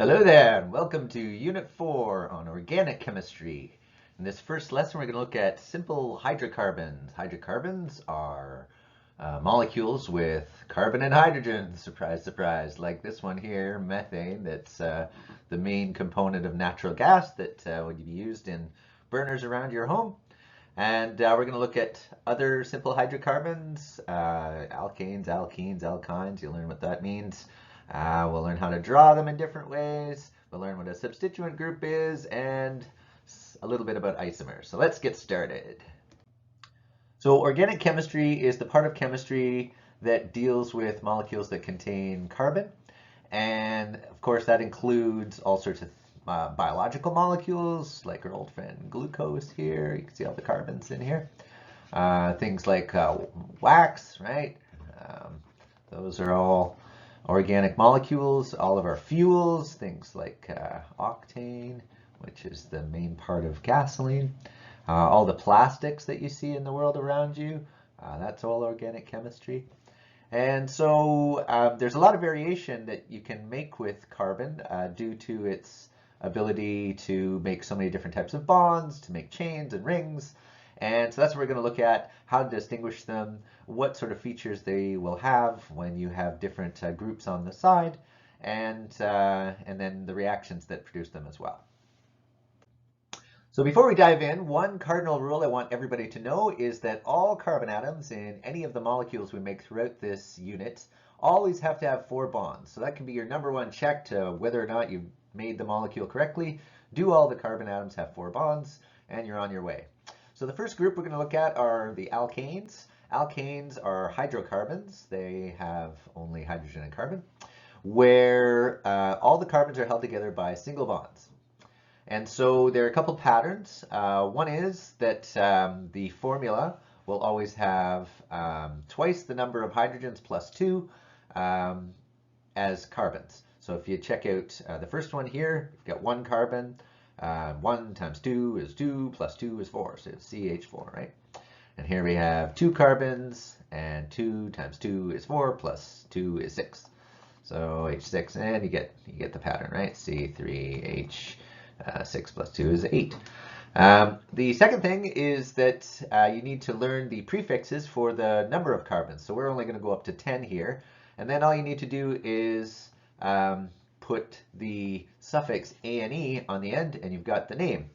Hello there, and welcome to Unit 4 on Organic Chemistry. In this first lesson, we're going to look at simple hydrocarbons. Hydrocarbons are molecules with carbon and hydrogen, surprise, surprise, like this one here, methane, that's the main component of natural gas that would be used in burners around your home. And we're going to look at other simple hydrocarbons, alkanes, alkenes, alkynes. You'll learn what that means. We'll learn how to draw them in different ways. We'll learn what a substituent group is and a little bit about isomers. So let's get started. So organic chemistry is the part of chemistry that deals with molecules that contain carbon. And of course, that includes all sorts of biological molecules, like our old friend glucose here. You can see all the carbons in here. Things like wax, right? Those are all organic molecules. All of our fuels, things like octane, which is the main part of gasoline. All the plastics that you see in the world around you, that's all organic chemistry. And so there's a lot of variation that you can make with carbon due to its ability to make so many different types of bonds, to make chains and rings. And so that's what we're going to look at, how to distinguish them, what sort of features they will have when you have different groups on the side, and then the reactions that produce them as well. So before we dive in, one cardinal rule I want everybody to know is that all carbon atoms in any of the molecules we make throughout this unit always have to have 4 bonds. So that can be your number one check to whether or not you've made the molecule correctly. Do all the carbon atoms have 4 bonds, and you're on your way. So the first group we're going to look at are the alkanes. Alkanes are hydrocarbons. They have only hydrogen and carbon, where all the carbons are held together by single bonds. And so there are a couple patterns. One is that the formula will always have twice the number of hydrogens plus 2 as carbons. So if you check out the first one here, you've got 1 carbon. 1 times 2 is 2, plus 2 is 4, so it's CH4, right? And here we have 2 carbons, and 2 times 2 is 4, plus 2 is 6. So H6, and you get the pattern, right? C3H. 6 plus 2 is 8. The second thing is that you need to learn the prefixes for the number of carbons. So we're only going to go up to 10 here. And then all you need to do is put the suffix ane on the end, and you've got the name.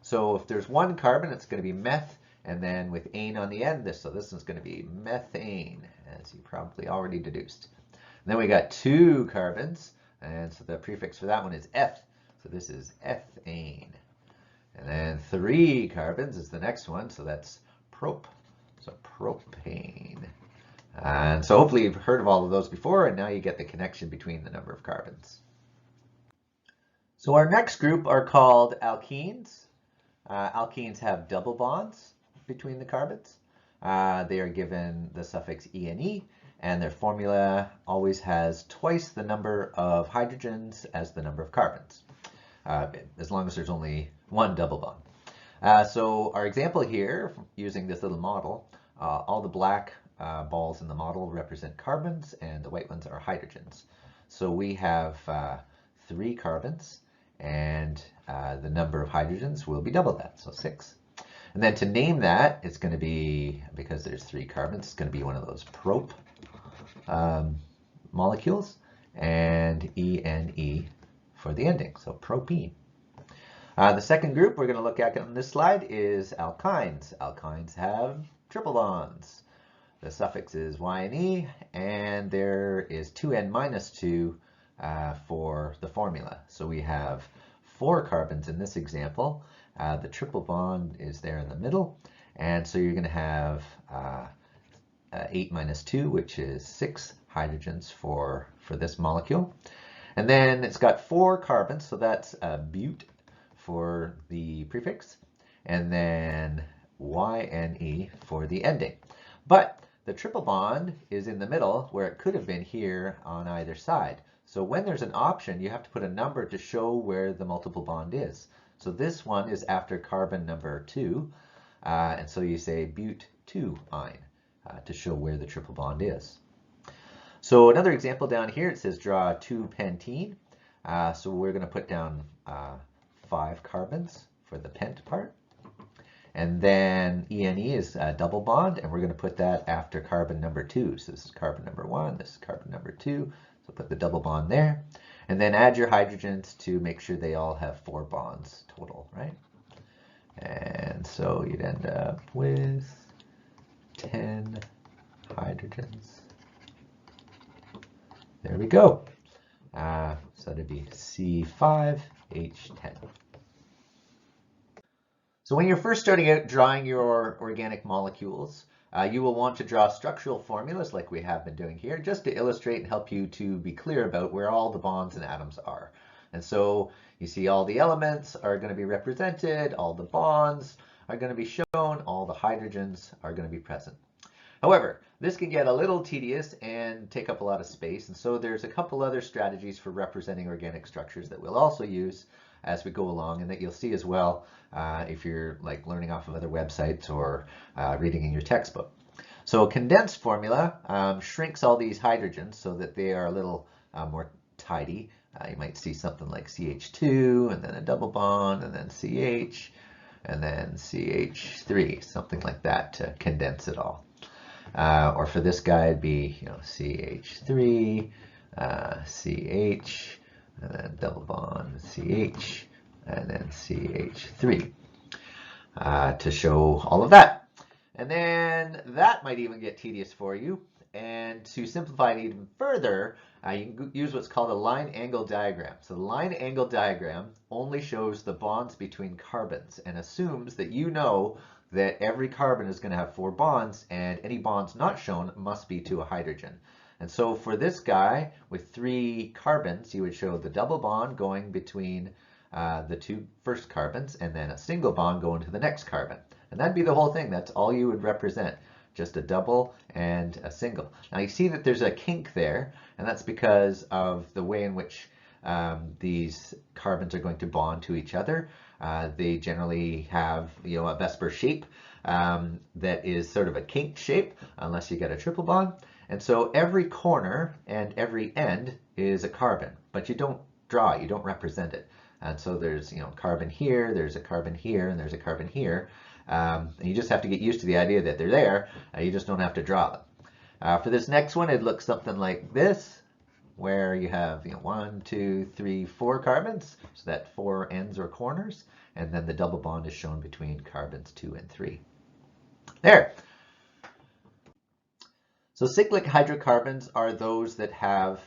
So if there's 1 carbon, it's going to be meth, and then with ane on the end, so this is going to be methane, as you probably already deduced. And then we got 2 carbons, and so the prefix for that one is eth. So this is ethane. And then 3 carbons is the next one, so that's prop. So propane. And so hopefully you've heard of all of those before, and now you get the connection between the number of carbons. So our next group are called alkenes. Alkenes have double bonds between the carbons. They are given the suffix ene, and their formula always has twice the number of hydrogens as the number of carbons, as long as there's only 1 double bond. So our example here, using this little model, all the black balls in the model represent carbons, and the white ones are hydrogens. So we have 3 carbons, and the number of hydrogens will be double that, so 6. And then to name that, it's going to be, because there's 3 carbons, it's going to be one of those prop molecules, and ene for the ending, so propene. The second group we're going to look at on this slide is alkynes. Alkynes have triple bonds. The suffix is yne, and there is 2n minus 2 for the formula. So we have 4 carbons in this example. The triple bond is there in the middle, and so you're going to have 8 minus 2, which is 6 hydrogens for this molecule. And then it's got 4 carbons, so that's bute for the prefix, and then yne for the ending. But the triple bond is in the middle, where it could have been here on either side. So when there's an option, you have to put a number to show where the multiple bond is. So this one is after carbon number 2, and so you say bute 2-ine to show where the triple bond is. So another example down here, it says draw 2-pentene. So we're going to put down 5 carbons for the pent part. And then ENE is a double bond, and we're going to put that after carbon number 2. So this is carbon number 1, this is carbon number 2. So put the double bond there. And then add your hydrogens to make sure they all have 4 bonds total, right? And so you'd end up with 10 hydrogens. There we go. So that'd be C5H10. So when you're first starting out drawing your organic molecules, you will want to draw structural formulas like we have been doing here, just to illustrate and help you to be clear about where all the bonds and atoms are. And so you see all the elements are going to be represented, all the bonds are going to be shown, all the hydrogens are going to be present. However, this can get a little tedious and take up a lot of space, and so there's a couple other strategies for representing organic structures that we'll also use as we go along, and that you'll see as well if you're like learning off of other websites or reading in your textbook. So a condensed formula shrinks all these hydrogens so that they are a little more tidy. You might see something like CH2 and then a double bond and then CH and then CH3, something like that to condense it all. Or for this guy, it'd be CH3, CH, and then double bond CH, and then CH3 to show all of that. And then that might even get tedious for you. And to simplify it even further, you can use what's called a line angle diagram. So the line angle diagram only shows the bonds between carbons and assumes that you know that every carbon is going to have 4 bonds, and any bonds not shown must be to a hydrogen. And so for this guy with 3 carbons, you would show the double bond going between the 2 first carbons, and then a single bond going to the next carbon. And that'd be the whole thing. That's all you would represent, just a double and a single. Now you see that there's a kink there, and that's because of the way in which these carbons are going to bond to each other. They generally have a Vesper shape that is sort of a kink shape, unless you get a triple bond. And so every corner and every end is a carbon, but you don't draw it, you don't represent it. And so there's carbon here, there's a carbon here, and there's a carbon here. And you just have to get used to the idea that they're there. You just don't have to draw them. For this next one, it looks something like this, where you have 1, 2, 3, 4 carbons, so that 4 ends or corners, and then the double bond is shown between carbons 2 and 3. There. So cyclic hydrocarbons are those that have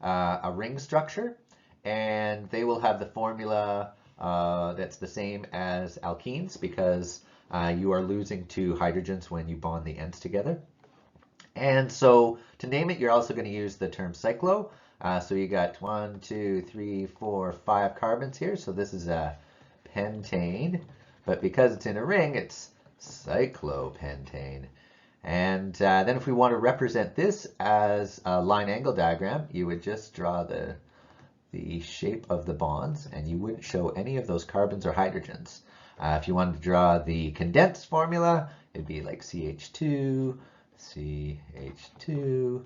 a ring structure, and they will have the formula that's the same as alkenes, because you are losing 2 hydrogens when you bond the ends together. And so to name it, you're also going to use the term cyclo. So you got 1, 2, 3, 4, 5 carbons here. So this is a pentane, but because it's in a ring, it's cyclopentane. And then if we want to represent this as a line angle diagram, you would just draw the shape of the bonds, and you wouldn't show any of those carbons or hydrogens. If you wanted to draw the condensed formula, it'd be like CH2, CH2,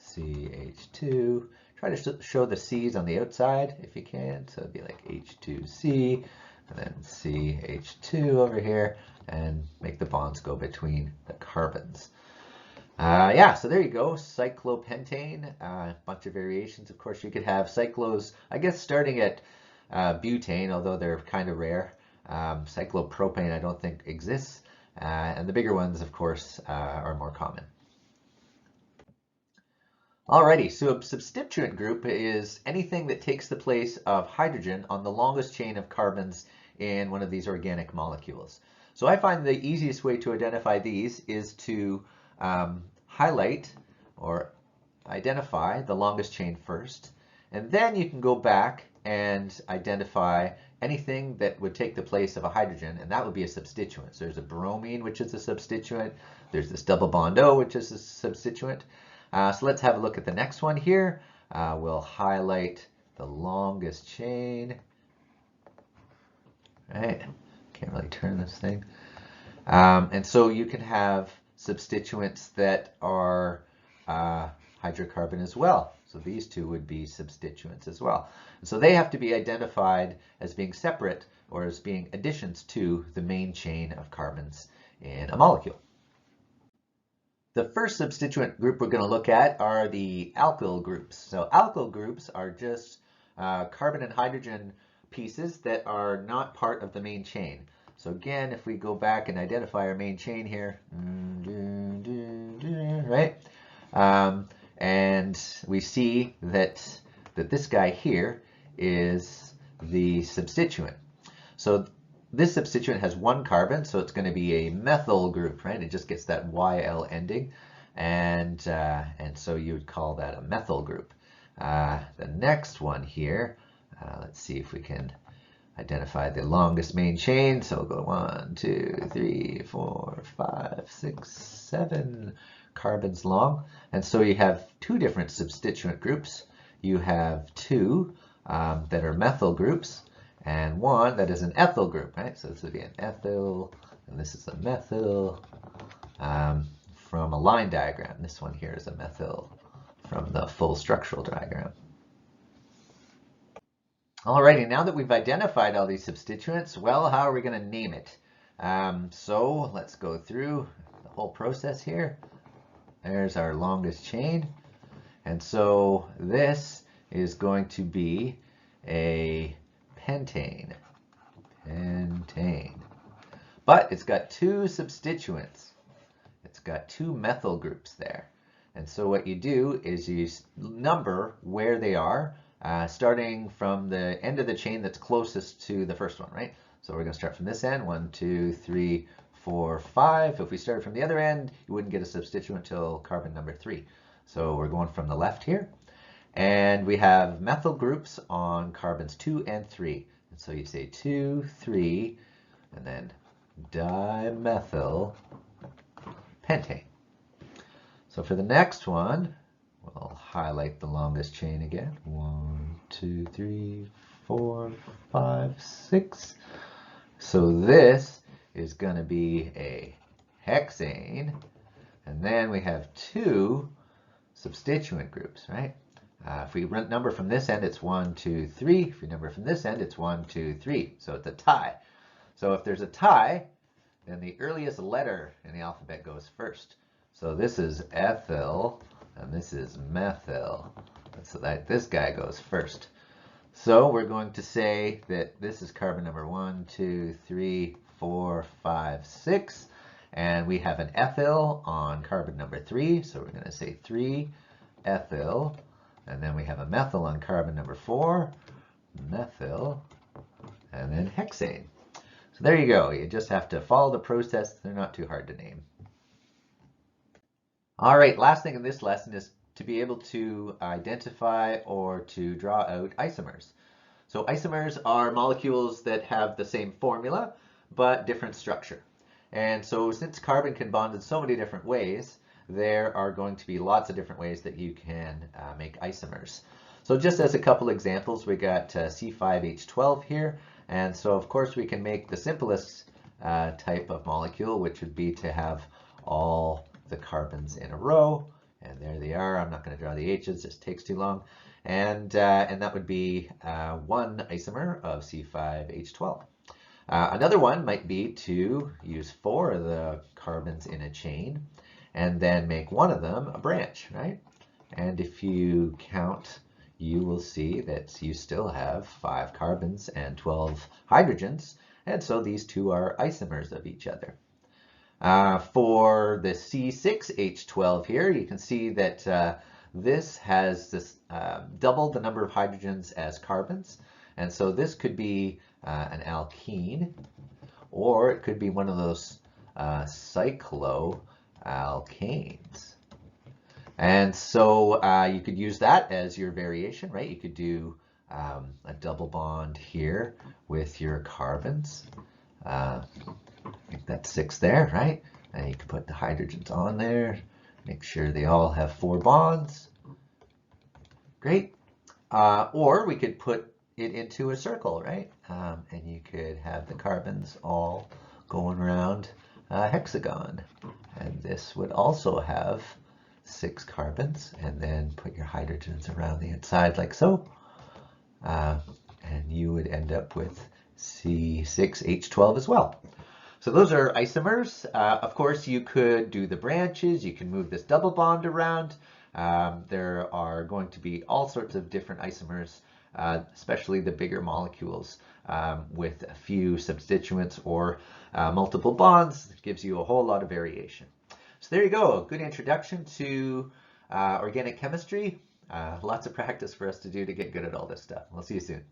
CH2. Try to show the C's on the outside if you can. So it'd be like H2C, and then CH2 over here, and make the bonds go between the carbons. Yeah, so there you go, cyclopentane, a bunch of variations. Of course, you could have cyclos, I guess, starting at butane, although they're kind of rare. Cyclopropane I don't think exists, and the bigger ones, of course, are more common. Alrighty, so a substituent group is anything that takes the place of hydrogen on the longest chain of carbons in one of these organic molecules. So I find the easiest way to identify these is to highlight or identify the longest chain first, and then you can go back and identify anything that would take the place of a hydrogen, and that would be a substituent. So there's a bromine, which is a substituent. There's this double bond O, which is a substituent. So let's have a look at the next one here. We'll highlight the longest chain. Right, can't really turn this thing. And so you can have substituents that are hydrocarbon as well. So So these two would be substituents as well. So they have to be identified as being separate or as being additions to the main chain of carbons in a molecule. The first substituent group we're going to look at are the alkyl groups. So alkyl groups are just carbon and hydrogen pieces that are not part of the main chain. So again, if we go back and identify our main chain here, right? And we see that this guy here is the substituent. So this substituent has one carbon, so it's going to be a methyl group, right? It just gets that YL ending, and so you would call that a methyl group. The next one here, let's see if we can identify the longest main chain. So we'll go 1, 2, 3, 4, 5, 6, 7 carbons long. And so you have two different substituent groups. You have two that are methyl groups and one that is an ethyl group, right? So this would be an ethyl and this is a methyl from a line diagram. This one here is a methyl from the full structural diagram. Alrighty, now that we've identified all these substituents, well, how are we going to name it? So let's go through the whole process here. There's our longest chain. And so this is going to be a pentane. Pentane. But it's got two substituents. It's got two methyl groups there. And so what you do is you number where they are, starting from the end of the chain that's closest to the first one, right? So we're going to start from this end, 1, 2, 3, 4, 5. If we started from the other end, you wouldn't get a substituent until carbon number 3. So we're going from the left here. And we have methyl groups on carbons 2 and 3. And so you say 2, 3, and then dimethyl pentane. So for the next one, we'll highlight the longest chain again. 1, 2, 3, 4, 5, 6. So this is going to be a hexane. And then we have two substituent groups, right? If we number from this end, it's 1, 2, 3. If we number from this end, it's 1, 2, 3. So it's a tie. So if there's a tie, then the earliest letter in the alphabet goes first. So this is ethyl, and this is methyl. So that this guy goes first. So we're going to say that this is carbon number 1, 2, 3, 4, 5, 6. And we have an ethyl on carbon number 3. So we're going to say 3 ethyl. And then we have a methyl on carbon number 4. Methyl. And then hexane. So there you go. You just have to follow the process. They're not too hard to name. All right, last thing in this lesson is to be able to identify or to draw out isomers. So isomers are molecules that have the same formula, but different structure. And so since carbon can bond in so many different ways, there are going to be lots of different ways that you can make isomers. So just as a couple examples, we got C5H12 here. And so of course we can make the simplest type of molecule, which would be to have all the carbons in a row, and there they are. I'm not going to draw the H's, just takes too long. And that would be one isomer of C5H12. Another one might be to use 4 of the carbons in a chain and then make one of them a branch, right? And if you count, you will see that you still have 5 carbons and 12 hydrogens, and so these two are isomers of each other. For the C6H12 here, you can see that this has this double the number of hydrogens as carbons, and so this could be an alkene, or it could be one of those cycloalkanes. And so you could use that as your variation, right? You could do a double bond here with your carbons. I think that's 6 there, right? And you can put the hydrogens on there. Make sure they all have 4 bonds. Great. Or we could put it into a circle, right? And you could have the carbons all going around a hexagon. And this would also have 6 carbons, and then put your hydrogens around the inside like so. And you would end up with C6H12 as well. So those are isomers. Of course, you could do the branches. You can move this double bond around. There are going to be all sorts of different isomers, especially the bigger molecules with a few substituents or multiple bonds. It gives you a whole lot of variation. So there you go, a good introduction to organic chemistry. Lots of practice for us to do to get good at all this stuff. We'll see you soon.